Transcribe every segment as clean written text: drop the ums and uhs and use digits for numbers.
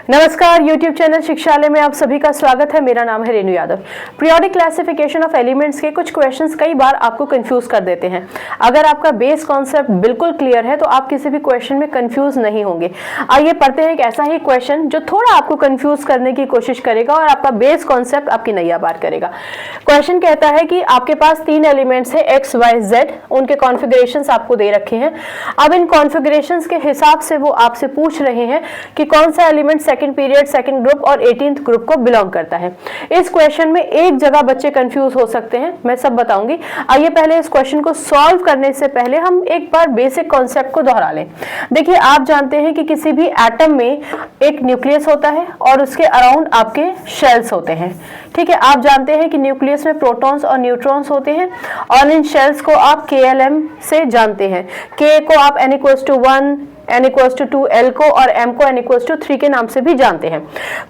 नमस्कार, YouTube channel शिक्षालय में आप सभी का स्वागत है। मेरा नाम है Renu Yadav. Periodic classification of elements के कुछ क्वेश्चंस कई बार आपको कंफ्यूज कर देते हैं। अगर आपका बेस कॉन्सेप्ट बिल्कुल क्लियर है तो आप किसी भी क्वेश्चन में कंफ्यूज नहीं होंगे। आइए पढ़ते हैं एक ऐसा ही क्वेश्चन जो थोड़ा आपको कंफ्यूज करने की कोशिश करेगा और आपका बेस कॉन्सेप्ट आपकी नैया पार करेगा। क्वेश्चन कहता है कि आपके पास 3 एलिमेंट्स है X, Y, Z, उनके कॉन्फ़िगरेशंस आपको दे रखे हैं। अब इन कॉन्फ़िगरेशंस के हिसाब से वो आपसे पूछ रहे हैं कि कौन सा element second period, second group और 18th ग्रुप को बिलोंग करता है। इस क्वेश्चन में एक जगह बच्चे कंफ्यूज हो सकते हैं, मैं सब बताऊंगी। आइए पहले इस क्वेश्चन को सॉल्व करने से पहले हम एक बार बेसिक कॉन्सेप्ट को दोहरा लें। देखिए, आप जानते हैं कि किसी भी एटम में एक न्यूक्लियस होता है और उसके अराउंड आपके शेल्स होते हैं। ठीक है, आप जानते हैं कि न्यूक्लियस में प्रोटॉन्स और न्यूट्रॉन्स होते हैं और इन शेल्स को आप KLM से जानते हैं। K को आप n=1, n=2, L को और M को n=3 के नाम से भी जानते हैं।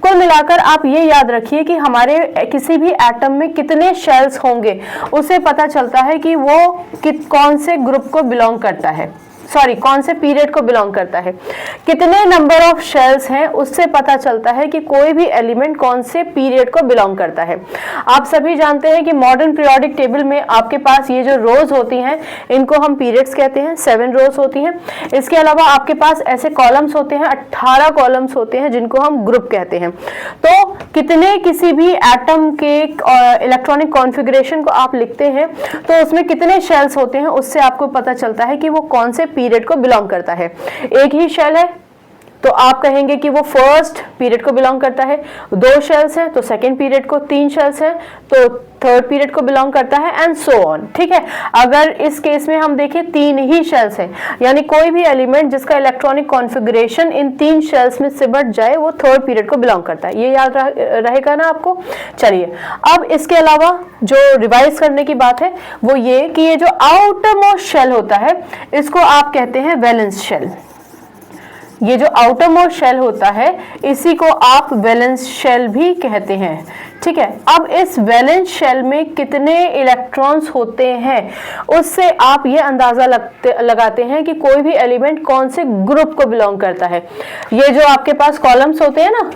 कुल मिलाकर आप ये याद रखिए कि हमारे किसी भी एटम में कितने शेल्स होंगे उससे पता चलता है कि वो कौन से ग्रुप को बिलोंग करता है, कौन से पीरियड को बिलोंग करता है। कितने नंबर ऑफ शेल्स हैं उससे पता चलता है कि कोई भी एलिमेंट कौन से पीरियड को बिलोंग करता है। आप सभी जानते हैं कि मॉडर्न पीरियोडिक टेबल में आपके पास ये जो रोज होती हैं इनको हम पीरियड्स कहते हैं, 7 रोज होती हैं। इसके अलावा आपके पास ऐसे कॉलम्स होते हैं, 18 कॉलम्स होते हैं जिनको हम ग्रुप कहते हैं। तो कितने किसी भी एटम के इलेक्ट्रॉनिक कॉन्फ़िगरेशन को आप लिखते हैं तो उसमें कितने शेल्स होते हैं उससे आपको पता चलता है कि वो कौन से पीरियड को बिलोंग करता है। एक ही शेल है तो आप कहेंगे कि वो फर्स्ट पीरियड को बिलोंग करता है। 2 शेल्स हैं तो सेकंड पीरियड को, 3 शेल्स हैं तो थर्ड पीरियड को बिलोंग करता है एंड सो ऑन। ठीक है, अगर इस केस में हम देखें 3 ही शेल्स हैं, यानी कोई भी एलिमेंट जिसका इलेक्ट्रॉनिक कॉन्फ़िगरेशन इन 3 शेल्स में सिमट जाए वो थर्ड पीरियड को बिलोंग करता है। ये याद रहेगा ना आपको। चलिए, अब इसके अलावा जो रिवाइज करने की बात है वो ये कि ये जो आउटर मोस्ट शेल होता है इसको आप कहते हैं वैलेंस शेल। ये जो आउटर मोस्ट शेल होता है इसी को आप वैलेंस शेल भी कहते हैं। ठीक है, अब इस वैलेंस शेल में कितने इलेक्ट्रॉन्स होते हैं उससे आप ये अंदाजा लगाते हैं कि कोई भी एलिमेंट कौन से ग्रुप को बिलोंग करता है। ये जो आपके पास कॉलम्स होते हैं ना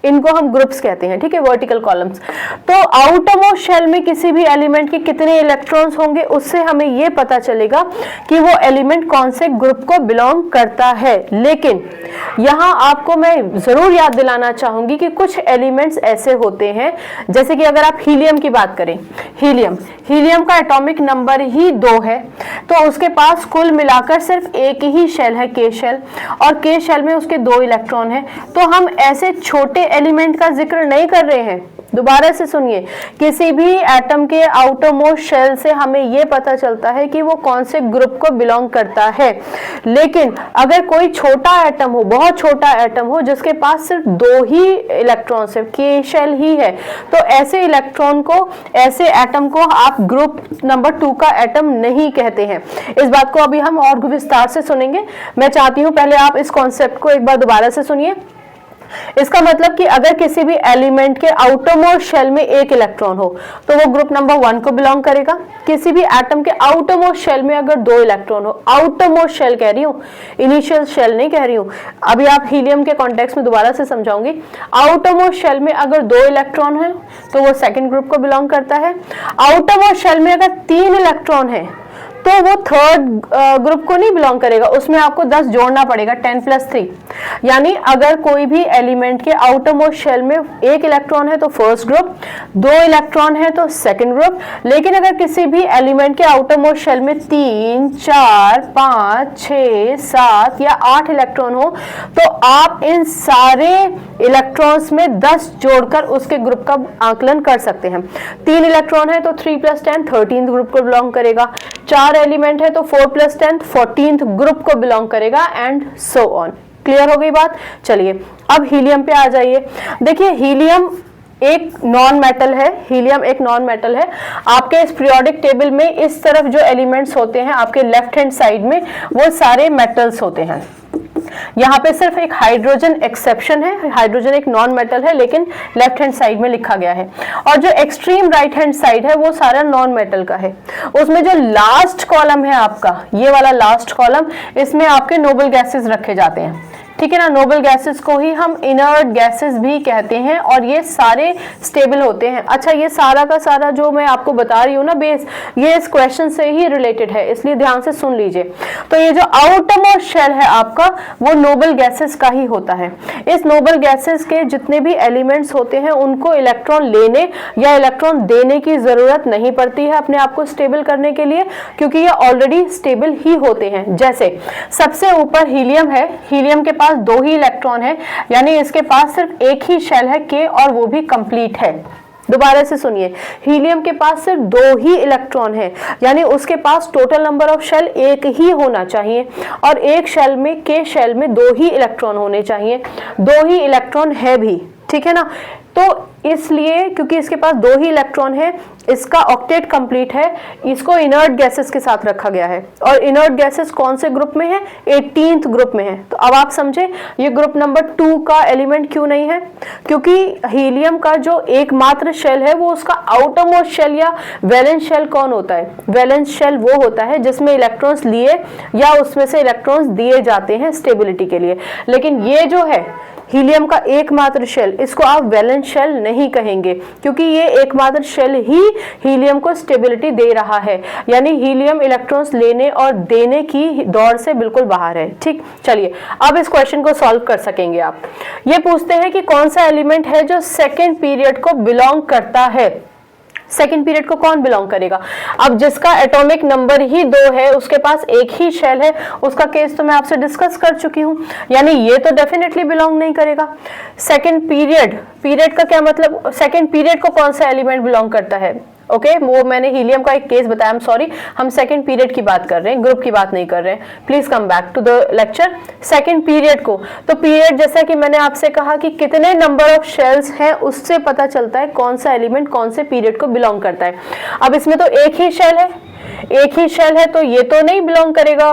इनको हम ग्रुप्स कहते हैं। ठीक है, वर्टिकल कॉलम्स। तो आउटर मोस्ट शेल में किसी भी एलिमेंट के कितने इलेक्ट्रॉन्स होंगे उससे हमें ये पता चलेगा कि वो एलिमेंट कौन से ग्रुप को बिलोंग करता है। लेकिन यहाँ आपको मैं जरूर याद दिलाना चाहूंगी कि कुछ एलिमेंट्स ऐसे होते हैं, जैसे कि अगर आप हीलियम की बात करें, हीलियम का एटॉमिक नंबर ही 2 है तो उसके पास कुल मिलाकर सिर्फ एक ही शेल है, K शेल, और K शेल में उसके 2 इलेक्ट्रॉन हैं। तो हम ऐसे छोटे एलिमेंट का जिक्र नहीं कर रहे हैं। दोबारा से सुनिए, किसी भी एटम के आउटर मोस्ट शेल से हमें यह पता चलता है कि वो कौन से ग्रुप को बिलोंग करता है। लेकिन अगर कोई छोटा एटम हो, बहुत छोटा एटम हो जिसके पास सिर्फ 2 ही इलेक्ट्रॉन्स है, K शेल ही है, तो ऐसे इलेक्ट्रॉन को, ऐसे एटम को आप ग्रुप नंबर 2 का एटम नहीं कहते हैं। इस बात को अभी हम और विस्तार से सुनेंगे। मैं चाहती हूं पहले आप इस कॉन्सेप्ट को एक बार दोबारा से सुनिए। इसका मतलब कि अगर किसी भी एलिमेंट के आउटर मोस्ट शेल में 1 इलेक्ट्रॉन हो तो वो ग्रुप नंबर 1 को बिलोंग करेगा। किसी भी एटम के आउटर मोस्ट शेल में अगर 2 इलेक्ट्रॉन हो, आउटर मोस्ट शेल कह रही हूँ, इनिशियल शेल नहीं कह रही हूँ, अभी आप हीलियम के कॉन्टेक्स्ट में दोबारा से समझाऊंगी। आउटर मोस्ट शेल में अगर 2 इलेक्ट्रॉन है तो वो सेकेंड ग्रुप को बिलोंग करता है। आउटर मोस्ट शेल में अगर 3 इलेक्ट्रॉन है तो वो थर्ड ग्रुप को नहीं बिलोंग करेगा, उसमें आपको 10 जोड़ना पड़ेगा, 10 + 3। यानी अगर कोई भी एलिमेंट के आउटर मोस्ट शेल में 1 इलेक्ट्रॉन है तो फर्स्ट ग्रुप, 2 इलेक्ट्रॉन है तो सेकंड ग्रुप। लेकिन अगर किसी भी एलिमेंट के आउटर मोस्ट शेल में 3, 4, 5, 6, 7 या 8 इलेक्ट्रॉन हो तो आप इन सारे इलेक्ट्रॉन्स में 10 जोड़कर उसके ग्रुप का आकलन कर सकते हैं। 3 इलेक्ट्रॉन है तो 3 + 10 13th ग्रुप को बिलोंग करेगा। 4 एलिमेंट है तो 4 + 10 14th ग्रुप को बिलोंग करेगा एंड सो ऑन। क्लियर हो गई बात। चलिए अब हीलियम पे आ जाइए। देखिए, हीलियम एक नॉन मेटल है। हीलियम एक नॉन मेटल है। आपके इस पीरियोडिक टेबल में इस तरफ जो एलिमेंट्स होते हैं आपके लेफ्ट हैंड साइड में वो सारे मेटल्स होते हैं। यहाँ पे सिर्फ एक हाइड्रोजन एक्सेप्शन है, हाइड्रोजन एक नॉन मेटल है लेकिन लेफ्ट हैंड साइड में लिखा गया है। और जो एक्सट्रीम राइट हैंड साइड है वो सारा नॉन मेटल का है। उसमें जो लास्ट कॉलम है आपका, ये वाला लास्ट कॉलम, इसमें आपके नोबल गैसेस रखे जाते हैं। ठीक है ना। नोबल गैसेस को ही हम इनर्ट गैसेस भी कहते हैं और ये सारे स्टेबल होते हैं। अच्छा, ये सारा का सारा जो मैं आपको बता रही हूँ ना बेस, ये इस क्वेश्चन से ही रिलेटेड है, इसलिए ध्यान से सुन लीजिए। तो ये जो आउटर मोस्ट शेल है आपका, वो नोबल गैसेस का ही होता है। इस नोबल गैसेस के जितने भी एलिमेंट्स होते हैं उनको इलेक्ट्रॉन लेने या इलेक्ट्रॉन देने की जरूरत नहीं पड़ती है अपने आप को स्टेबल करने के लिए, क्योंकि ये ऑलरेडी स्टेबल ही होते हैं। जैसे सबसे ऊपर हीलियम है, हीलियम के पास 2 ही इलेक्ट्रॉन है, यानी इसके पास सिर्फ एक ही शेल है K और वो भी कंप्लीट है। दोबारा से सुनिए, हीलियम के पास सिर्फ 2 ही इलेक्ट्रॉन है, यानी उसके पास टोटल नंबर ऑफ शेल 1 ही होना चाहिए और एक शेल में K शेल में 2 ही इलेक्ट्रॉन होने चाहिए। 2 ही इलेक्ट्रॉन है भी, ठीक है ना। तो इसलिए क्योंकि इसके पास 2 ही इलेक्ट्रॉन है, इसका ऑक्टेट कंप्लीट है, इसको इनर्ट गैसेस के साथ रखा गया है। और इनर्ट गैसेस कौन से ग्रुप में है? 18th ग्रुप में है। तो अब आप समझे ये ग्रुप नंबर 2 का एलिमेंट क्यों नहीं है, क्योंकि हीलियम का जो एकमात्र शेल है वो उसका आउटर मोस्ट शेल या वैलेंस शेल कौन होता है? वैलेंस शेल वो होता है जिसमें इलेक्ट्रॉन्स लिए या उसमें से इलेक्ट्रॉन्स दिए जाते हैं स्टेबिलिटी के लिए। लेकिन ये जो है हीलियम का एकमात्र शेल, इसको आप वैलेंस शेल नहीं कहेंगे, क्योंकि ये एकमात्र शेल ही हीलियम को स्टेबिलिटी दे रहा है, यानी हीलियम इलेक्ट्रॉन्स लेने और देने की दौड़ से बिल्कुल बाहर है। ठीक, चलिए अब इस क्वेश्चन को सॉल्व कर सकेंगे आप। ये पूछते हैं कि कौन सा एलिमेंट है जो सेकेंड पीरियड को बिलोंग करता है। सेकेंड पीरियड को कौन बिलोंग करेगा? अब जिसका एटॉमिक नंबर ही 2 है, उसके पास एक ही शेल है, उसका केस तो मैं आपसे डिस्कस कर चुकी हूं, यानी ये तो डेफिनेटली बिलोंग नहीं करेगा। सेकेंड पीरियड, पीरियड का क्या मतलब? सेकेंड पीरियड को कौन सा एलिमेंट बिलोंग करता है? ओके, वो मैंने हीलियम का एक केस बताया, सॉरी, हम सेकंड पीरियड की बात कर रहे हैं, ग्रुप की बात नहीं कर रहे हैं। Please come back to the lecture. Second period को, तो पीरियड जैसा कि मैंने आपसे कहा कि कितने नंबर ऑफ शेल्स हैं उससे पता चलता है कौन सा एलिमेंट कौन से पीरियड को बिलोंग करता है। अब इसमें तो एक ही शेल है, एक ही शेल है, तो ये तो नहीं बिलोंग करेगा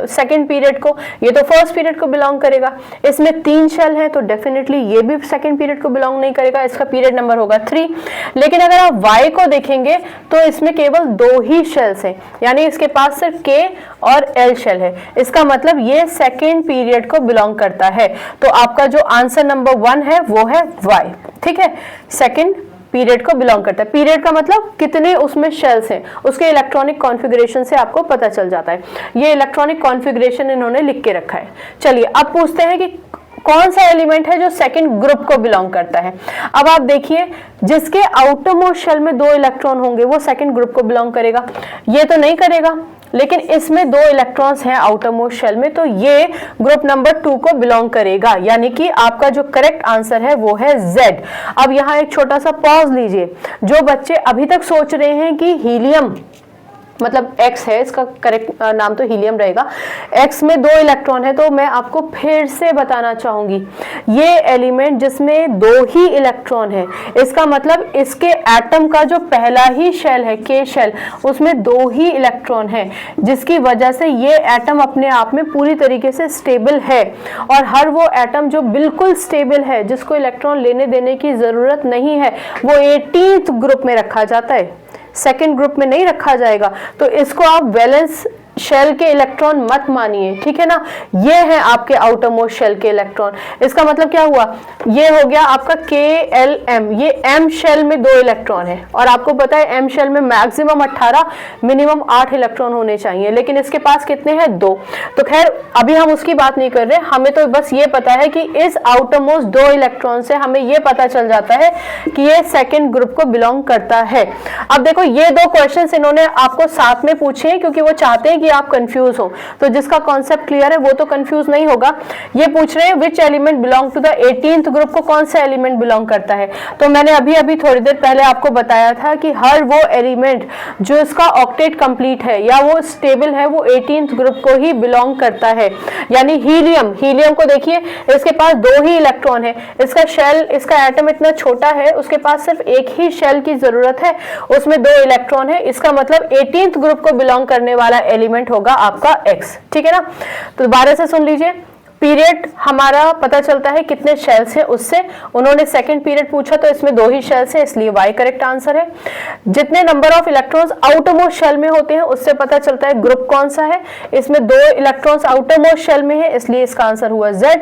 सेकंड पीरियड को, ये तो फर्स्ट पीरियड को बिलोंग करेगा। इसमें 3 शेल है तो डेफिनेटली ये भी सेकंड पीरियड को बिलोंग नहीं करेगा, इसका पीरियड नंबर होगा 3। लेकिन अगर आप Y को देखेंगे तो इसमें केवल 2 ही शेल्स हैं, यानी इसके पास सिर्फ K और L शेल है, इसका मतलब ये सेकंड पीरियड को बिलोंग करता है। तो आपका जो आंसर नंबर 1 है वो है Y। ठीक है, सेकंड पीरियड को बिलोंग करता है। पीरियड का मतलब कितने उसमें शेल्स हैं, उसके इलेक्ट्रॉनिक कॉन्फ़िगरेशन से आपको पता चल जाता है। ये इलेक्ट्रॉनिक कॉन्फ़िगरेशन इन्होंने लिख के रखा है। चलिए अब पूछते हैं कि कौन सा एलिमेंट है जो सेकंड ग्रुप को बिलोंग करता है। अब आप देखिए, जिसके आउटर मोस्ट शेल में 2 इलेक्ट्रॉन होंगे वो सेकंड ग्रुप को बिलोंग करेगा, ये तो नहीं करेगा। लेकिन इसमें 2 इलेक्ट्रॉन्स हैं आउटर मोस्ट शेल में, तो ये ग्रुप नंबर 2 को बिलोंग करेगा, यानी कि आपका जो करेक्ट आंसर है वो है Z। अब यहाँ एक छोटा सा पॉज लीजिए। जो बच्चे अभी तक सोच रहे हैं कि हीलियम मतलब X है, इसका करेक्ट नाम तो हीलियम रहेगा, X में 2 इलेक्ट्रॉन है, तो मैं आपको फिर से बताना चाहूंगी, ये एलिमेंट जिसमें 2 ही इलेक्ट्रॉन है, इसका मतलब इसके एटम का जो पहला ही शेल है K शेल, उसमें 2 ही इलेक्ट्रॉन है, जिसकी वजह से ये एटम अपने आप में पूरी तरीके से स्टेबल है। और हर वो एटम जो बिल्कुल स्टेबल है, जिसको इलेक्ट्रॉन लेने देने की जरूरत नहीं है, वो 18th ग्रुप में रखा जाता है, सेकेंड ग्रुप में नहीं रखा जाएगा। तो इसको आप वैलेंस शेल के इलेक्ट्रॉन मत मानिए, ठीक है ना। ये है आपके आउटर मोस्ट शेल के इलेक्ट्रॉन। इसका मतलब क्या हुआ, ये हो गया आपका KLM, ये M शेल में 2 इलेक्ट्रॉन है, और आपको पता है M शेल में मैक्सिमम 18 मिनिमम 8 इलेक्ट्रॉन होने चाहिए, लेकिन इसके पास कितने हैं, 2। तो खैर अभी हम उसकी बात नहीं कर रहे, हमें तो बस ये पता है कि इस आउटर मोस्ट 2 इलेक्ट्रॉन से हमें ये पता चल जाता है कि ये सेकेंड ग्रुप को बिलोंग करता है। अब देखो, ये 2 क्वेश्चन इन्होंने आपको साथ में पूछे हैं क्योंकि वो चाहते हैं कि आप कंफ्यूज हो, तो जिसका कॉन्सेप्ट क्लियर है वो तो कंफ्यूज नहीं होगा। ये पूछ रहे हैं which element belong to the 18th group को कौन सा एलिमेंट बिलोंग करता है। तो मैंने अभी थोड़ी देर पहले आपको बताया था कि हर वो एलिमेंट जो इसका ऑक्टेट कंप्लीट है या वो स्टेबल है, वो 18th ग्रुप को ही बिलोंग करता है। यानी हीलियम को देखिए, इसके पास 2 ही इलेक्ट्रॉन है, इसका शेल, इसका एटम इतना छोटा है, उसके पास सिर्फ एक ही शेल की जरूरत है, उसमें 2 इलेक्ट्रॉन है, इसका मतलब 18th ग्रुप को बिलोंग करने वाला एलिमेंट होगा आपका X। ठीक है ना। तो दोबारा से सुन लीजिए, पीरियड हमारा पता चलता है कितने शेल्स है उससे। उन्होंने सेकंड पीरियड पूछा तो इसमें 2 ही शेल्स है, इसलिए वाई करेक्ट आंसर है। जितने number of electrons outermost shell में होते हैं उससे पता चलता है ग्रुप कौन सा है। इसमें 2 इलेक्ट्रॉन्स आउटरमोस्ट शेल में है, इसलिए इसका आंसर हुआ Z।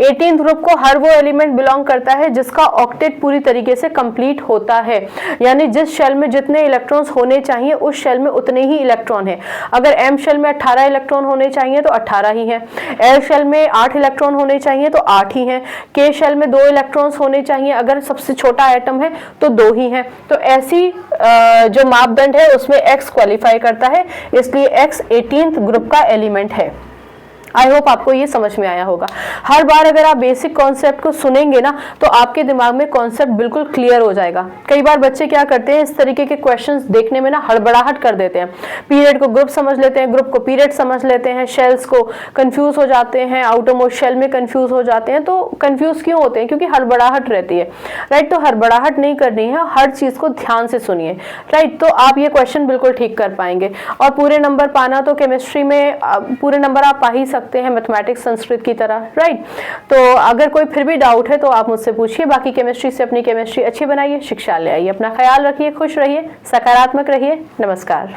18th ग्रुप को हर वो एलिमेंट बिलोंग करता है जिसका ऑक्टेट पूरी तरीके से कंप्लीट होता है, यानी जिस शेल में जितने इलेक्ट्रॉन्स होने चाहिए उस शेल में उतने ही इलेक्ट्रॉन है। अगर M शेल में 18 इलेक्ट्रॉन होने चाहिए तो 18 ही है, L शेल में 8 इलेक्ट्रॉन होने चाहिए तो 8 ही है, K शेल में 2 इलेक्ट्रॉन्स होने चाहिए, अगर सबसे छोटा एटम है तो 2 ही है। तो ऐसी जो मापदंड है उसमें X क्वालिफाई करता है, इसलिए X 18th ग्रुप का एलिमेंट है। आई होप आपको ये समझ में आया होगा। हर बार अगर आप बेसिक कॉन्सेप्ट को सुनेंगे ना तो आपके दिमाग में कॉन्सेप्ट बिल्कुल क्लियर हो जाएगा। कई बार बच्चे क्या करते हैं, इस तरीके के क्वेश्चंस देखने में ना हड़बड़ाहट कर देते हैं। पीरियड को ग्रुप समझ लेते हैं, ग्रुप को पीरियड समझ लेते हैं, शेल्स को कंफ्यूज हो जाते हैं, आउटरमोस्ट शेल में कंफ्यूज हो जाते हैं। तो कंफ्यूज क्यों होते हैं? क्योंकि हड़बड़ाहट रहती है, राइट। तो हड़बड़ाहट नहीं करनी है, हर चीज को ध्यान से सुनिए, राइट। तो आप ये क्वेश्चन बिल्कुल ठीक कर पाएंगे। और पूरे नंबर पाना तो केमिस्ट्री में पूरे नंबर आप पा ही सकते हैं, मैथमेटिक्स संस्कृत की तरह, राइट। तो अगर कोई फिर भी डाउट है तो आप मुझसे पूछिए। बाकी केमिस्ट्री से अपनी केमिस्ट्री अच्छी बनाइए, शिक्षा ले आइए। अपना ख्याल रखिए, खुश रहिए, सकारात्मक रहिए। नमस्कार।